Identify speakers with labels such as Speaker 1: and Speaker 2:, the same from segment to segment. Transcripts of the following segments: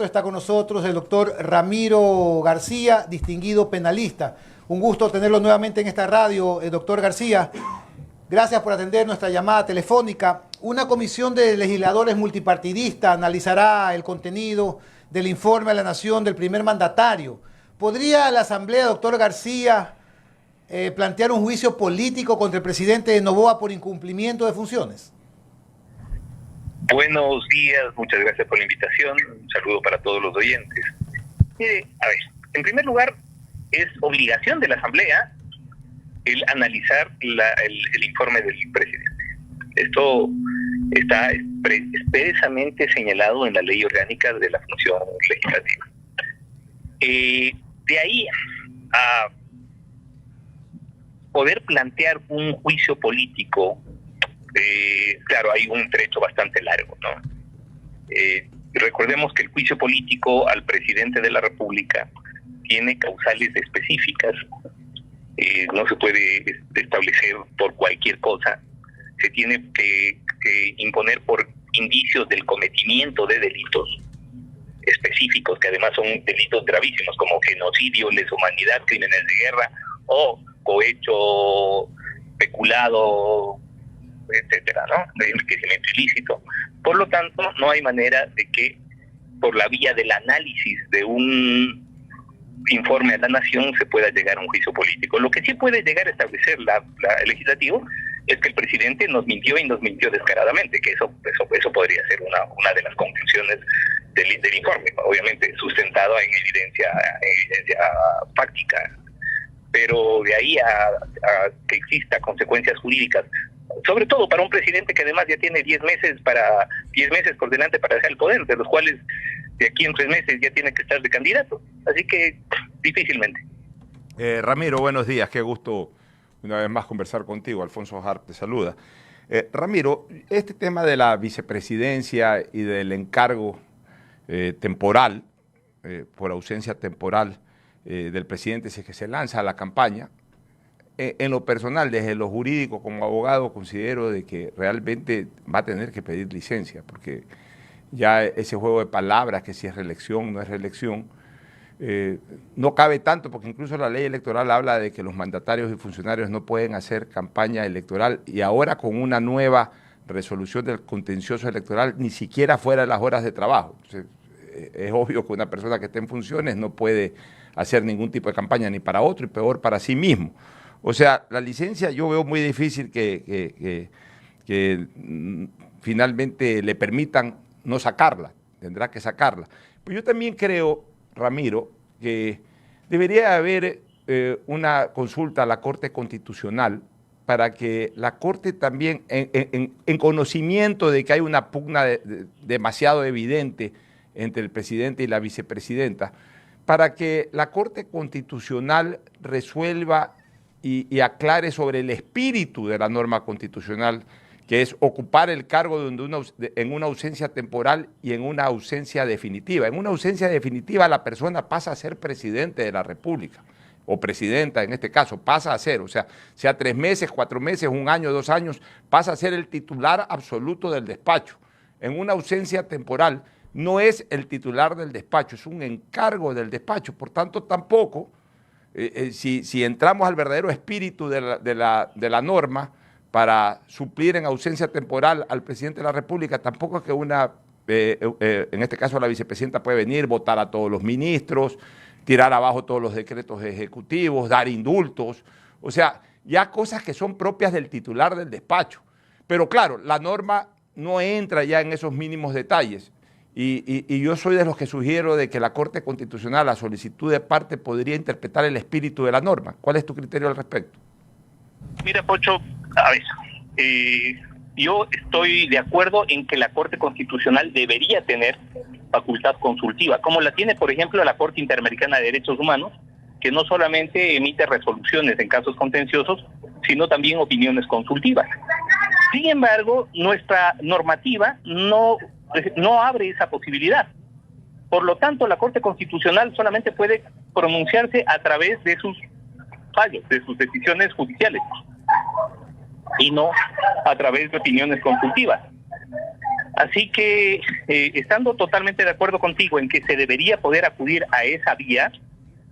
Speaker 1: Está con nosotros el doctor Ramiro García, distinguido penalista. Un gusto tenerlo nuevamente en esta radio, doctor García. Gracias por atender nuestra llamada telefónica. Una comisión de legisladores multipartidista analizará el contenido del informe a la Nación del primer mandatario. ¿Podría la Asamblea, doctor García, plantear un juicio político contra el presidente de Noboa por incumplimiento de funciones?
Speaker 2: Buenos días, muchas gracias por la invitación. Un saludo para todos los oyentes. A ver, en primer lugar, es obligación de la Asamblea el analizar el informe del presidente. Esto está expresamente señalado en la Ley Orgánica de la Función Legislativa. De ahí a poder plantear un juicio político, claro, hay un trecho bastante largo, ¿no? Recordemos que el juicio político al presidente de la República tiene causales específicas. No se puede establecer por cualquier cosa. Se tiene que imponer por indicios del cometimiento de delitos específicos, que además son delitos gravísimos, como genocidio, lesa humanidad, crímenes de guerra o cohecho peculado, etcétera, ¿no? De enriquecimiento ilícito. Por lo tanto, no hay manera de que por la vía del análisis de un informe a la Nación se pueda llegar a un juicio político. Lo que sí puede llegar a establecer el legislativo es que el presidente nos mintió y nos mintió descaradamente, que eso podría ser una de las conclusiones del informe, obviamente sustentado en evidencia fáctica. Pero de ahí a que exista consecuencias jurídicas, sobre todo para un presidente que además ya tiene 10 meses por delante para dejar el poder, de los cuales de aquí en 3 meses ya tiene que estar de candidato. Así que difícilmente.
Speaker 3: Ramiro, buenos días, qué gusto una vez más conversar contigo. Alfonso Harp te saluda. Ramiro, este tema de la vicepresidencia y del encargo temporal, por ausencia temporal del presidente, si es que se lanza a la campaña, en lo personal, desde lo jurídico, como abogado, considero de que realmente va a tener que pedir licencia, porque ya ese juego de palabras, que si es reelección, no es reelección, no cabe tanto, porque incluso la ley electoral habla de que los mandatarios y funcionarios no pueden hacer campaña electoral, y ahora con una nueva resolución del contencioso electoral, ni siquiera fuera de las horas de trabajo. Entonces, es obvio que una persona que esté en funciones no puede hacer ningún tipo de campaña ni para otro y peor para sí mismo. O sea, la licencia yo veo muy difícil que finalmente le permitan no sacarla, tendrá que sacarla. Pero yo también creo, Ramiro, que debería haber una consulta a la Corte Constitucional para que la Corte también, en conocimiento de que hay una pugna demasiado evidente entre el presidente y la vicepresidenta, para que la Corte Constitucional resuelva y aclare sobre el espíritu de la norma constitucional, que es ocupar el cargo en una ausencia temporal y en una ausencia definitiva. En una ausencia definitiva la persona pasa a ser presidente de la República, o presidenta en este caso, pasa a ser, o sea 3 meses, 4 meses, 1 año, 2 años, pasa a ser el titular absoluto del despacho. En una ausencia temporal no es el titular del despacho, es un encargo del despacho. Por tanto, tampoco, si entramos al verdadero espíritu de la norma para suplir en ausencia temporal al presidente de la República, tampoco es que en este caso la vicepresidenta puede venir, votar a todos los ministros, tirar abajo todos los decretos ejecutivos, dar indultos, o sea, ya cosas que son propias del titular del despacho. Pero claro, la norma no entra ya en esos mínimos detalles. Y yo soy de los que sugiero de que la Corte Constitucional, a solicitud de parte, podría interpretar el espíritu de la norma. ¿Cuál es tu criterio al respecto?
Speaker 2: Mira, Pocho, a ver, yo estoy de acuerdo en que la Corte Constitucional debería tener facultad consultiva, como la tiene, por ejemplo, la Corte Interamericana de Derechos Humanos, que no solamente emite resoluciones en casos contenciosos, sino también opiniones consultivas. Sin embargo, nuestra normativa no abre esa posibilidad. Por lo tanto, la Corte Constitucional solamente puede pronunciarse a través de sus fallos, de sus decisiones judiciales, y no a través de opiniones consultivas. Así que, estando totalmente de acuerdo contigo en que se debería poder acudir a esa vía,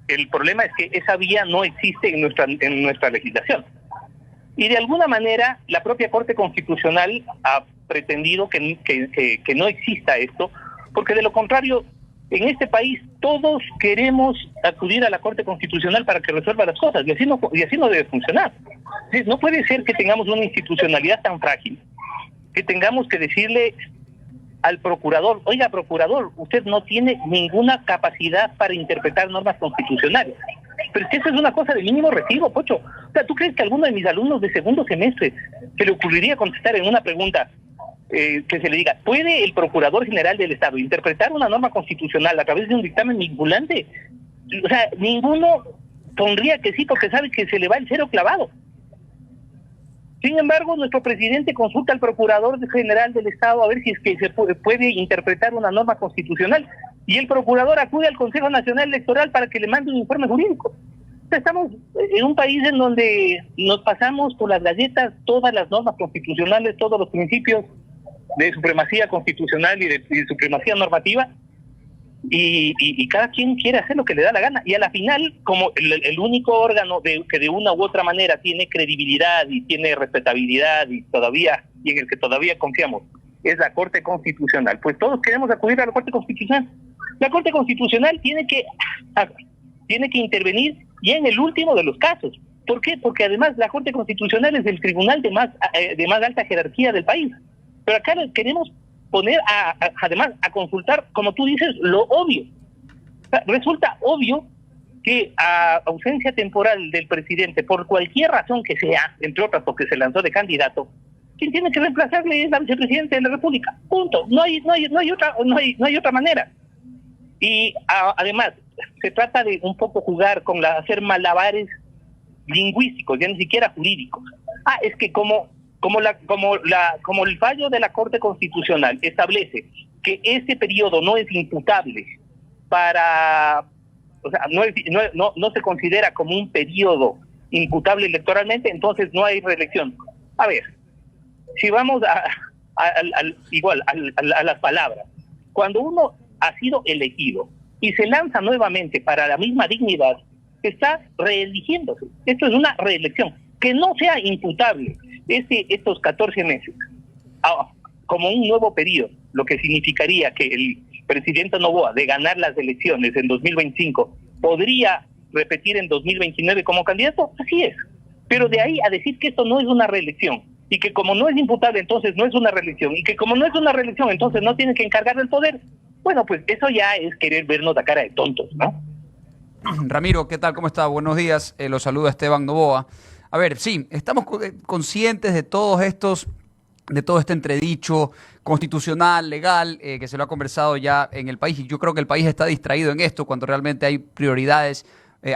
Speaker 2: el problema es que esa vía no existe en nuestra legislación. Y de alguna manera la propia Corte Constitucional ha pretendido que no exista esto, porque de lo contrario, en este país todos queremos acudir a la Corte Constitucional para que resuelva las cosas, y así no debe funcionar. No puede ser que tengamos una institucionalidad tan frágil, que tengamos que decirle al procurador: oiga, procurador, usted no tiene ninguna capacidad para interpretar normas constitucionales. Pero es que eso es una cosa de mínimo recibo, Pocho. O sea, ¿tú crees que a alguno de mis alumnos de segundo semestre se le ocurriría contestar en una pregunta que se le diga: ¿puede el Procurador General del Estado interpretar una norma constitucional a través de un dictamen vinculante? O sea, ninguno pondría que sí, porque sabe que se le va el cero clavado. Sin embargo, nuestro presidente consulta al Procurador General del Estado a ver si es que se puede interpretar una norma constitucional, y el procurador acude al Consejo Nacional Electoral para que le mande un informe jurídico. O sea, estamos en un país en donde nos pasamos por las galletas todas las normas constitucionales, todos los principios de supremacía constitucional y de supremacía normativa, y cada quien quiere hacer lo que le da la gana. Y a la final, como el único órgano que de una u otra manera tiene credibilidad y tiene respetabilidad y en el que todavía confiamos, es la Corte Constitucional, pues todos queremos acudir a la Corte Constitucional. La Corte Constitucional tiene que intervenir ya en el último de los casos. ¿Por qué? Porque además la Corte Constitucional es el tribunal de más alta jerarquía del país. Pero acá queremos poner además a consultar, como tú dices, lo obvio. O sea, resulta obvio que a ausencia temporal del presidente, por cualquier razón que sea, entre otras porque se lanzó de candidato, quien tiene que reemplazarle es la vicepresidenta de la República. Punto. No hay otra manera. Y además se trata de un poco jugar con hacer malabares lingüísticos, ya ni siquiera jurídicos. Es que como el fallo de la Corte Constitucional establece que ese periodo no es imputable no se considera como un periodo imputable electoralmente, entonces no hay reelección. A ver, si vamos a las palabras, cuando uno ha sido elegido y se lanza nuevamente para la misma dignidad, está reeligiéndose. Esto es una reelección. Que no sea imputable estos 14 meses como un nuevo periodo, lo que significaría que el presidente Noboa, de ganar las elecciones en 2025, podría repetir en 2029 como candidato, así es. Pero de ahí a decir que esto no es una reelección, y que como no es imputable, entonces no es una reelección, y que como no es una reelección, entonces no tiene que encargar del poder, bueno, pues eso ya es querer vernos la cara de tontos, ¿no?
Speaker 4: Ramiro, ¿qué tal? ¿Cómo está? Buenos días. Lo saluda Esteban Noboa. A ver, sí, estamos conscientes de todo este entredicho constitucional, legal, que se lo ha conversado ya en el país, y yo creo que el país está distraído en esto cuando realmente hay prioridades,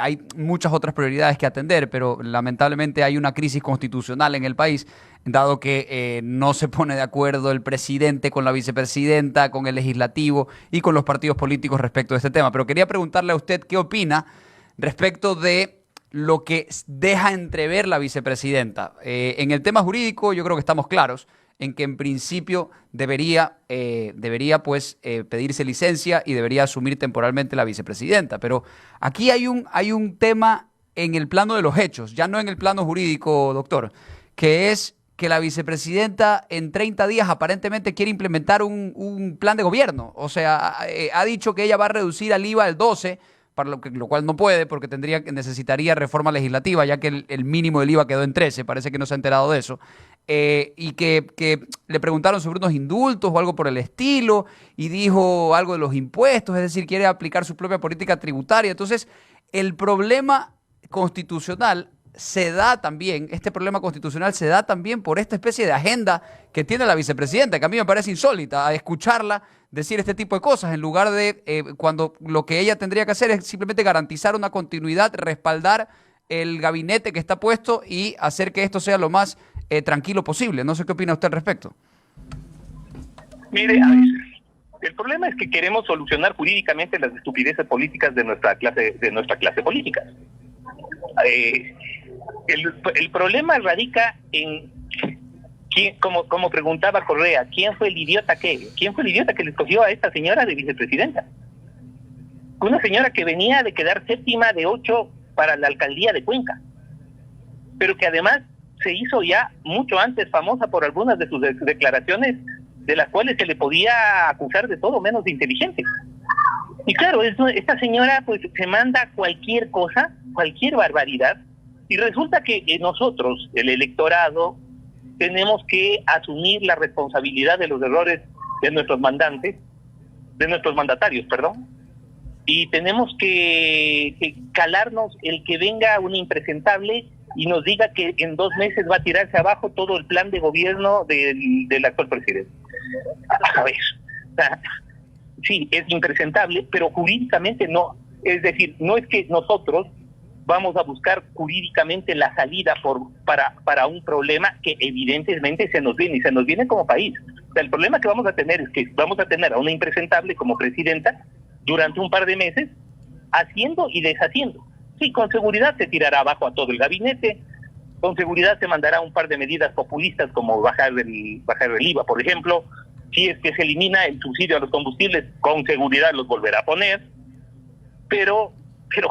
Speaker 4: hay muchas otras prioridades que atender, pero lamentablemente hay una crisis constitucional en el país, dado que no se pone de acuerdo el presidente con la vicepresidenta, con el legislativo y con los partidos políticos respecto de este tema. Pero quería preguntarle a usted qué opina respecto de lo que deja entrever la vicepresidenta. En el tema jurídico yo creo que estamos claros en que en principio debería pedirse licencia y debería asumir temporalmente la vicepresidenta. Pero aquí hay un tema en el plano de los hechos, ya no en el plano jurídico, doctor, que es que la vicepresidenta en 30 días aparentemente quiere implementar un plan de gobierno. O sea, ha dicho que ella va a reducir al IVA al 12%, lo cual no puede porque necesitaría reforma legislativa, ya que el mínimo del IVA quedó en 13%, parece que no se ha enterado de eso, y que le preguntaron sobre unos indultos o algo por el estilo, y dijo algo de los impuestos, es decir, quiere aplicar su propia política tributaria. Entonces, el problema constitucional este problema constitucional se da también por esta especie de agenda que tiene la vicepresidenta, que a mí me parece insólita, a escucharla decir este tipo de cosas, en lugar de cuando lo que ella tendría que hacer es simplemente garantizar una continuidad, respaldar el gabinete que está puesto y hacer que esto sea lo más tranquilo posible. No sé qué opina usted al respecto.
Speaker 2: Mire, el problema es que queremos solucionar jurídicamente las estupideces políticas de nuestra clase política. El problema radica en como preguntaba Correa, ¿quién fue el idiota que le escogió a esta señora de vicepresidenta? Una señora que venía de quedar séptima de 8 para la alcaldía de Cuenca, pero que además se hizo ya mucho antes famosa por algunas de sus declaraciones, de las cuales se le podía acusar de todo menos de inteligente. Y claro, esta señora pues se manda cualquier cosa, cualquier barbaridad, y resulta que nosotros, el electorado, tenemos que asumir la responsabilidad de los errores de nuestros mandatarios, y tenemos que calarnos el que venga un impresentable y nos diga que en 2 meses va a tirarse abajo todo el plan de gobierno del actual presidente. A ver, sí, es impresentable, pero jurídicamente no. Es decir, no es que nosotros vamos a buscar jurídicamente la salida para un problema que evidentemente se nos viene como país. O sea, el problema que vamos a tener es que vamos a tener a una impresentable como presidenta durante un par de meses, haciendo y deshaciendo. Sí, con seguridad se tirará abajo a todo el gabinete, con seguridad se mandará un par de medidas populistas como bajar el IVA, por ejemplo. Si es que se elimina el subsidio a los combustibles, con seguridad los volverá a poner, pero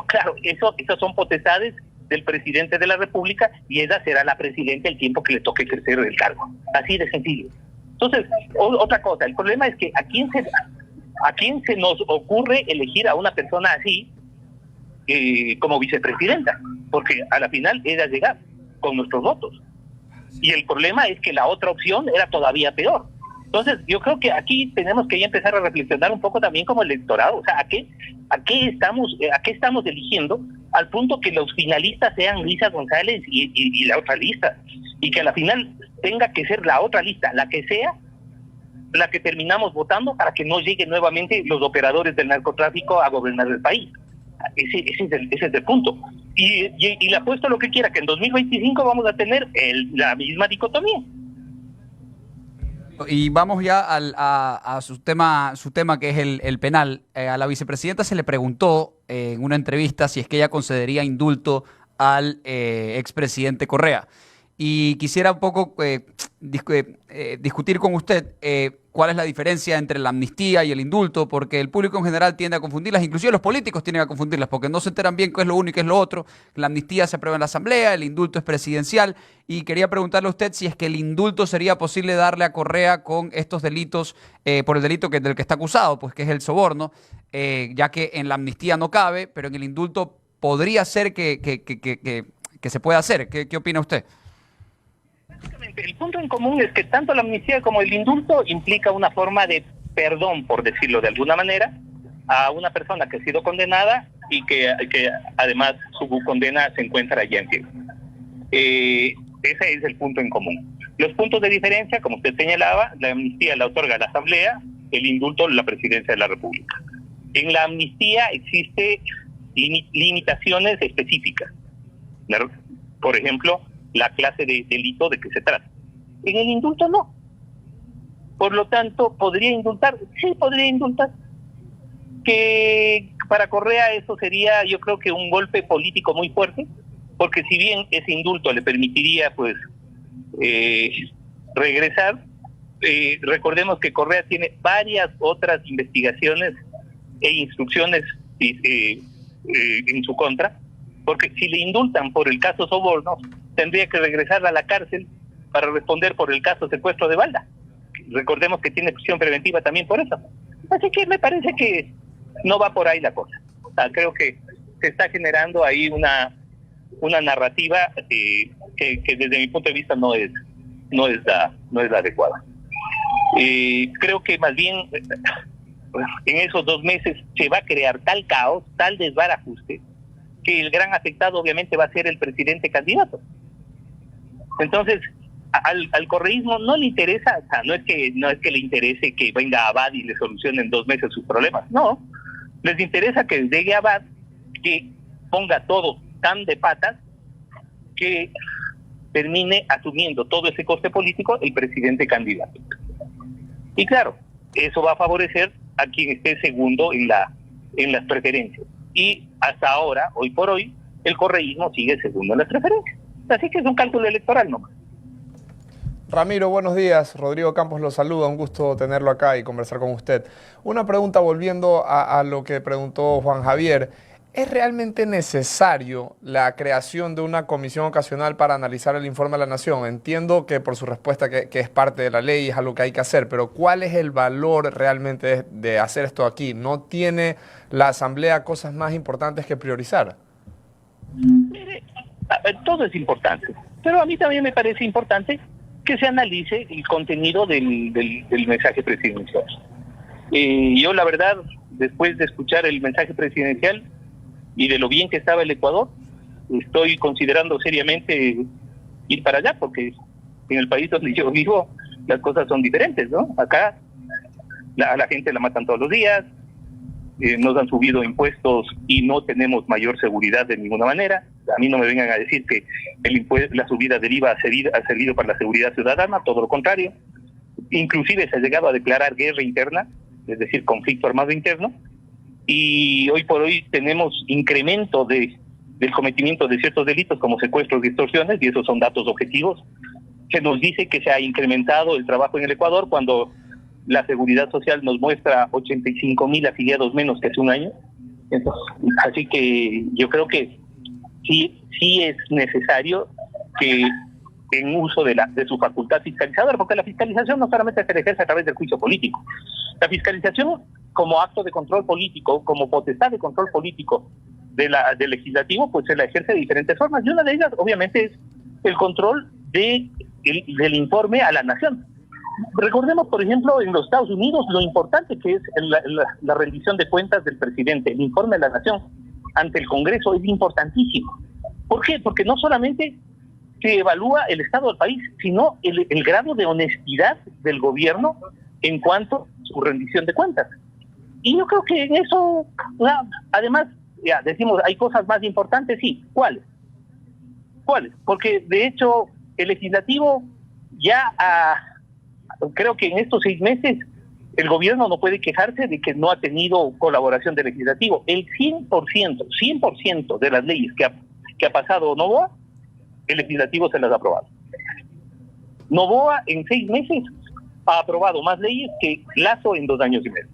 Speaker 2: claro, esas son potestades del presidente de la República y ella será la presidenta el tiempo que le toque ejercer el cargo. Así de sencillo. Entonces, otra cosa, el problema es que ¿a quién se nos ocurre elegir a una persona así como vicepresidenta? Porque a la final ella llega con nuestros votos. Y el problema es que la otra opción era todavía peor. Entonces, yo creo que aquí tenemos que ya empezar a reflexionar un poco también como electorado. O sea, ¿a qué estamos eligiendo? Al punto que los finalistas sean Luisa González y la otra lista. Y que a la final tenga que ser la otra lista, la que sea, la que terminamos votando para que no lleguen nuevamente los operadores del narcotráfico a gobernar el país. Ese es el punto. Y le apuesto lo que quiera, que en 2025 vamos a tener la misma dicotomía.
Speaker 4: Y vamos ya a su tema que es el penal. A la vicepresidenta se le preguntó en una entrevista si es que ella concedería indulto al expresidente Correa. Y quisiera un poco discutir con usted cuál es la diferencia entre la amnistía y el indulto, porque el público en general tiende a confundirlas, inclusive los políticos tienden a confundirlas, porque no se enteran bien qué es lo uno y qué es lo otro. La amnistía se aprueba en la Asamblea, el indulto es presidencial, y quería preguntarle a usted si es que el indulto sería posible darle a Correa con estos delitos, por el delito del que está acusado, pues que es el soborno, ya que en la amnistía no cabe, pero en el indulto podría ser que se pueda hacer. ¿Qué opina usted?
Speaker 2: El punto en común es que tanto la amnistía como el indulto implica una forma de perdón, por decirlo de alguna manera, a una persona que ha sido condenada y que además su condena se encuentra allá en pie. Ese es el punto en común. Los puntos de diferencia, como usted señalaba, la amnistía la otorga la Asamblea, el indulto la Presidencia de la República. En la amnistía existe limitaciones específicas. Por ejemplo, la clase de delito de que se trata. En el indulto no. Por lo tanto, ¿podría indultar? Sí, podría indultar. Que para Correa eso sería, yo creo que un golpe político muy fuerte, porque si bien ese indulto le permitiría pues regresar, recordemos que Correa tiene varias otras investigaciones e instrucciones en su contra, porque si le indultan por el caso soborno, tendría que regresar a la cárcel para responder por el caso secuestro de Balda. Recordemos que tiene prisión preventiva también por eso. Así que me parece que no va por ahí la cosa. O sea, creo que se está generando ahí una narrativa que desde mi punto de vista no es la adecuada. Creo que más bien en esos 2 meses se va a crear tal caos, tal desbarajuste, que el gran afectado obviamente va a ser el presidente candidato. Entonces, al correísmo no le interesa, o sea, no es que le interese que venga Abad y le solucione en 2 meses sus problemas, no, les interesa que llegue Abad, que ponga todo tan de patas, que termine asumiendo todo ese coste político el presidente candidato. Y claro, eso va a favorecer a quien esté segundo en las preferencias. Y hasta ahora, hoy por hoy, el correísmo sigue segundo en las preferencias. Así que es un cálculo electoral nomás.
Speaker 5: Ramiro, buenos días. Rodrigo Campos lo saluda. Un gusto tenerlo acá y conversar con usted. Una pregunta volviendo a lo que preguntó Juan Javier. ¿Es realmente necesario la creación de una comisión ocasional para analizar el informe de la Nación? Entiendo que por su respuesta que es parte de la ley y es algo que hay que hacer, pero ¿cuál es el valor realmente de hacer esto aquí? ¿No tiene la Asamblea cosas más importantes que priorizar?
Speaker 2: Mire, todo es importante, pero a mí también me parece importante que se analice el contenido del mensaje presidencial. Yo, la verdad, después de escuchar el mensaje presidencial y de lo bien que estaba el Ecuador, estoy considerando seriamente ir para allá, porque en el país donde yo vivo las cosas son diferentes, ¿no? Acá a la gente la matan todos los días, nos han subido impuestos y no tenemos mayor seguridad de ninguna manera. A mí no me vengan a decir que la subida del IVA ha servido para la seguridad ciudadana, todo lo contrario. Inclusive se ha llegado a declarar guerra interna, es decir, conflicto armado interno, y hoy por hoy tenemos incremento del cometimiento de ciertos delitos como secuestros y extorsiones, y esos son datos objetivos. Se nos dice que se ha incrementado el trabajo en el Ecuador cuando la Seguridad Social nos muestra 85,000 afiliados menos que hace un año. Entonces, así que yo creo que sí es necesario que en uso de su facultad fiscalizadora, porque la fiscalización no solamente se ejerce a través del juicio político. La fiscalización como acto de control político, como potestad de control político del legislativo, pues se la ejerce de diferentes formas, y una de ellas obviamente es el control del informe a la nación. Recordemos, por ejemplo, en los Estados Unidos lo importante que es la rendición de cuentas del presidente, el informe a la nación ante el Congreso es importantísimo. ¿Por qué? Porque no solamente se evalúa el estado del país, sino el grado de honestidad del gobierno en cuanto a su rendición de cuentas. Y yo creo que en eso, además, ya decimos, hay cosas más importantes, sí. ¿Cuáles? Porque de hecho el legislativo ya creo que en estos 6 meses el gobierno no puede quejarse de que no ha tenido colaboración del legislativo. El 100% de las leyes que ha pasado Noboa, el legislativo se las ha aprobado. Noboa en 6 meses ha aprobado más leyes que Lazo en 2 años y medio.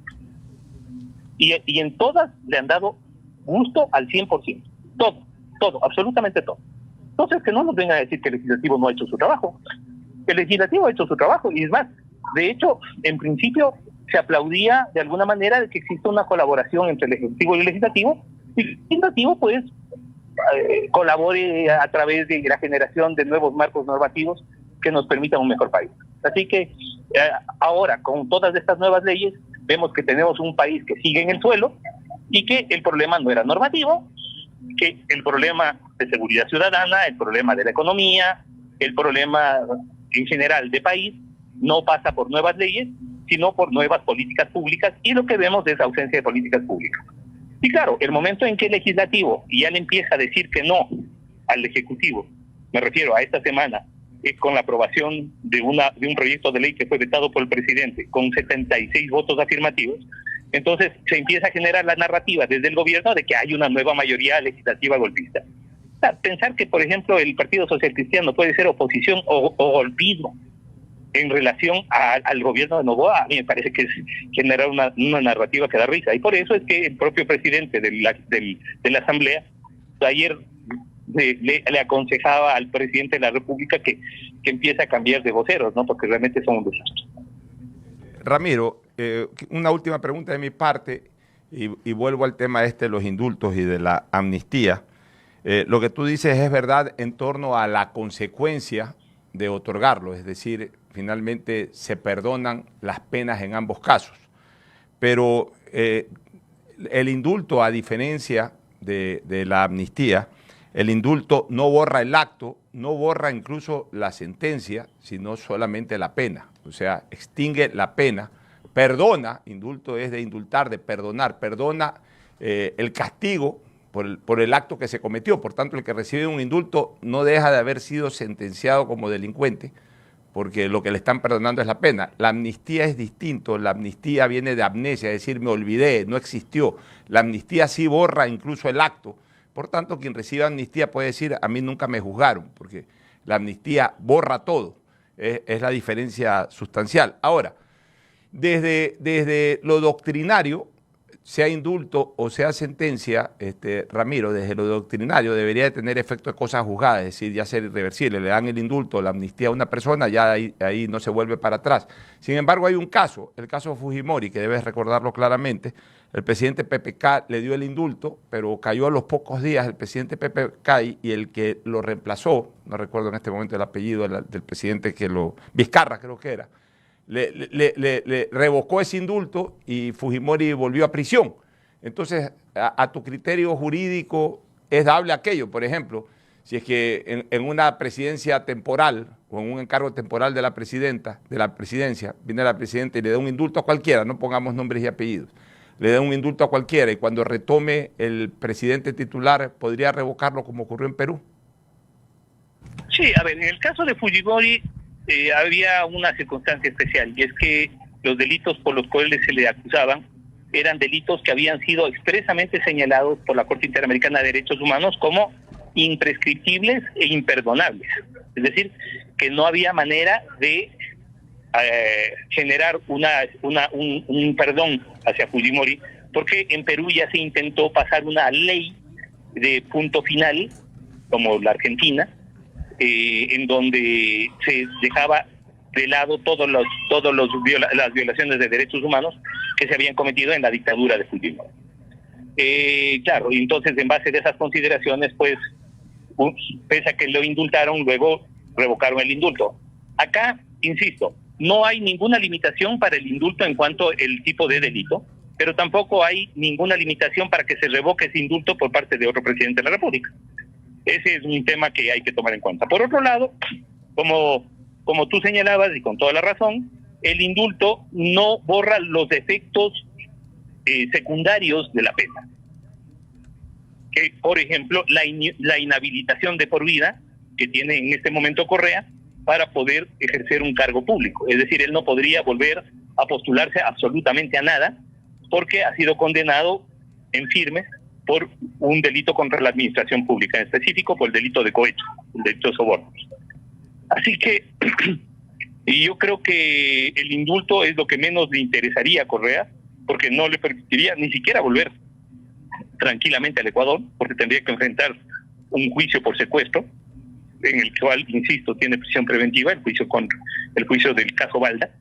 Speaker 2: Y en todas le han dado gusto al 100%. Todo, absolutamente todo. Entonces, que no nos vengan a decir que el legislativo no ha hecho su trabajo. El legislativo ha hecho su trabajo, y es más, de hecho, en principio se aplaudía de alguna manera de que exista una colaboración entre el ejecutivo y el legislativo, y el legislativo pues colabore a través de la generación de nuevos marcos normativos que nos permitan un mejor país. Así que ahora, con todas estas nuevas leyes, vemos que tenemos un país que sigue en el suelo y que el problema no era normativo, que el problema de seguridad ciudadana, el problema de la economía, el problema en general de país, no pasa por nuevas leyes, sino por nuevas políticas públicas, y lo que vemos es ausencia de políticas públicas. Y claro, el momento en que el legislativo ya le empieza a decir que no al ejecutivo, me refiero a esta semana, con la aprobación de un proyecto de ley que fue vetado por el presidente, con 76 votos afirmativos, entonces se empieza a generar la narrativa desde el gobierno de que hay una nueva mayoría legislativa golpista. O sea, pensar que, por ejemplo, el Partido Social Cristiano puede ser oposición o golpismo en relación al gobierno de Noboa, a mí me parece que es generar una narrativa que da risa. Y por eso es que el propio presidente de la Asamblea ayer le aconsejaba al presidente de la República que empiece a cambiar de voceros, ¿no? Porque realmente son un desastre.
Speaker 3: Ramiro, una última pregunta de mi parte, y vuelvo al tema de los indultos y de la amnistía. Lo que tú dices es verdad en torno a la consecuencia de otorgarlo, es decir, finalmente se perdonan las penas en ambos casos. Pero el indulto, a diferencia de la amnistía, el indulto no borra el acto, no borra incluso la sentencia, sino solamente la pena. O sea, extingue la pena, perdona, indulto es de indultar, de perdonar, perdona el castigo por el acto que se cometió. Por tanto, el que recibe un indulto no deja de haber sido sentenciado como delincuente, porque lo que le están perdonando es la pena. La amnistía es distinto, la amnistía viene de amnesia, es decir, me olvidé, no existió. La amnistía sí borra incluso el acto. Por tanto, quien recibe amnistía puede decir, a mí nunca me juzgaron, porque la amnistía borra todo. Es la diferencia sustancial. Ahora, desde lo doctrinario, sea indulto o sea sentencia, Ramiro, desde lo doctrinario debería de tener efecto de cosas juzgadas, es decir, ya ser irreversible. Le dan el indulto, la amnistía a una persona, ya ahí no se vuelve para atrás. Sin embargo, hay un caso, el caso de Fujimori, que debes recordarlo claramente. El presidente PPK le dio el indulto, pero cayó a los pocos días el presidente PPK y el que lo reemplazó, no recuerdo en este momento el apellido del presidente Vizcarra creo que era, le revocó ese indulto y Fujimori volvió a prisión. Entonces, a tu criterio jurídico, ¿es dable aquello? Por ejemplo, si es que en una presidencia temporal o en un encargo temporal de la presidencia, viene la presidenta y le da un indulto a cualquiera, no pongamos nombres y apellidos, le da un indulto a cualquiera y cuando retome el presidente titular, ¿podría revocarlo como ocurrió en Perú?
Speaker 2: Sí, a ver, en el caso de Fujimori había una circunstancia especial, y es que los delitos por los cuales se le acusaban eran delitos que habían sido expresamente señalados por la Corte Interamericana de Derechos Humanos como imprescriptibles e imperdonables. Es decir, que no había manera de generar un perdón hacia Fujimori, porque en Perú ya se intentó pasar una ley de punto final, como la Argentina, en donde se dejaba de lado las violaciones de derechos humanos que se habían cometido en la dictadura de Fujimori. Claro, y entonces en base de esas consideraciones, pues, pese a que lo indultaron, luego revocaron el indulto. Acá, insisto, no hay ninguna limitación para el indulto en cuanto al tipo de delito, pero tampoco hay ninguna limitación para que se revoque ese indulto por parte de otro presidente de la República. Ese es un tema que hay que tomar en cuenta. Por otro lado, como tú señalabas y con toda la razón, el indulto no borra los efectos secundarios de la pena. Que, por ejemplo, la inhabilitación de por vida que tiene en este momento Correa para poder ejercer un cargo público. Es decir, él no podría volver a postularse absolutamente a nada porque ha sido condenado en firme por un delito contra la administración pública, en específico por el delito de cohecho, el delito de sobornos. Así que y yo creo que el indulto es lo que menos le interesaría a Correa, porque no le permitiría ni siquiera volver tranquilamente al Ecuador, porque tendría que enfrentar un juicio por secuestro, en el cual, insisto, tiene prisión preventiva, el juicio del caso Balda.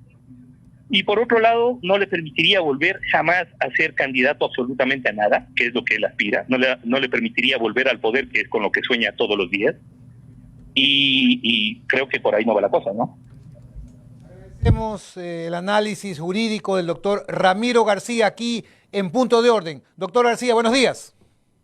Speaker 2: Y por otro lado, no le permitiría volver jamás a ser candidato absolutamente a nada, que es lo que él aspira. No le permitiría volver al poder, que es con lo que sueña todos los días. Y creo que por ahí no va la cosa, ¿no?
Speaker 1: Agradecemos el análisis jurídico del doctor Ramiro García aquí en Punto de Orden. Doctor García, buenos días.